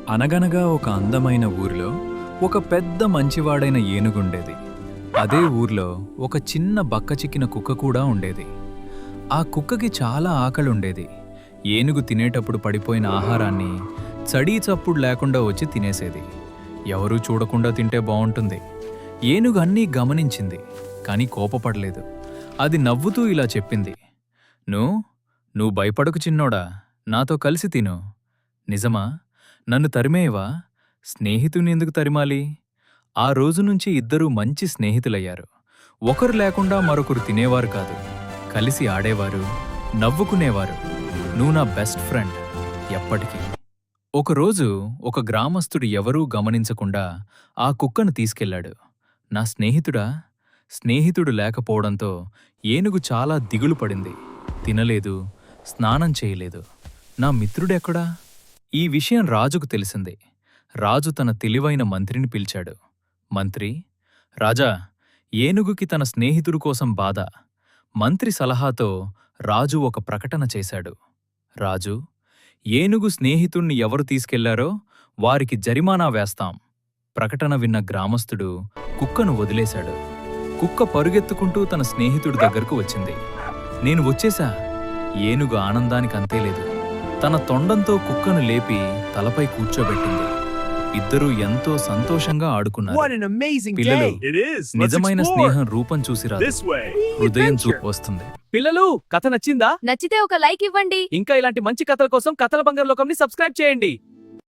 అనగనగా ఒక అందమైన ఊరిలో ఒక పెద్ద మంచివాడైన ఏనుగుండేది. అదే ఊర్లో ఒక చిన్న బక్కచిక్కిన కుక్క కూడా ఉండేది. ఆ కుక్కకి చాలా ఆకలుండేది. ఏనుగు తినేటప్పుడు పడిపోయిన ఆహారాన్ని చడీ చప్పుడు లేకుండా వచ్చి తినేసేది. ఎవరూ చూడకుండా తింటే బావుంటుంది. ఏనుగు అన్నీ గమనించింది, కాని కోపపడలేదు. అది నవ్వుతూ ఇలా చెప్పింది, నువ్వు భయపడకు చిన్నోడా, నాతో కలిసి తిను. నిజమా? నన్ను తరిమేయవా? స్నేహితుని ఎందుకు తరిమాలి? ఆ రోజు నుంచి ఇద్దరూ మంచి స్నేహితులయ్యారు. ఒకరు లేకుండా మరొకరు తినేవారు కాదు. కలిసి ఆడేవారు, నవ్వుకునేవారు. నువ్వు నా బెస్ట్ ఫ్రెండ్ ఎప్పటికీ. ఒకరోజు ఒక గ్రామస్థుడు ఎవరూ గమనించకుండా ఆ కుక్కను తీసుకెళ్లాడు. నా స్నేహితుడా? స్నేహితుడు లేకపోవడంతో ఏనుగు చాలా దిగులు పడింది. తినలేదు, స్నానం చేయలేదు. నా మిత్రుడెక్కడా? ఈ విషయం రాజుకు తెలిసింది. రాజు తన తెలివైన మంత్రిని పిలిచాడు. మంత్రి, రాజా, ఏనుగుకి తన స్నేహితుడు కోసం బాధ. మంత్రి సలహాతో రాజు ఒక ప్రకటన చేశాడు. రాజు, ఏనుగు స్నేహితుణ్ణి ఎవరు తీసుకెళ్లారో వారికి జరిమానా వేస్తాం. ప్రకటన విన్న గ్రామస్థుడు కుక్కను వదిలేశాడు. కుక్క పరుగెత్తుకుంటూ తన స్నేహితుడి దగ్గరకు వచ్చింది. నేను వచ్చేశా. ఏనుగు ఆనందానికి అంతేలేదు. తన తొండంతో కుక్కను లేపి తలపై కూర్చోబెట్టింది. ఇద్దరూ ఎంతో సంతోషంగా ఆడుకున్నారు. పిల్లలు, నిజమైన స్నేహం రూపం చూసి రాదు, హృదయం చూపు వస్తుంది. పిల్లలు, కథ నచ్చిందా? నచ్చితే ఒక లైక్ ఇవ్వండి. ఇంకా ఇలాంటి మంచి కథల కోసం కథల బంగారు లోకంని సబ్స్క్రైబ్ చేయండి.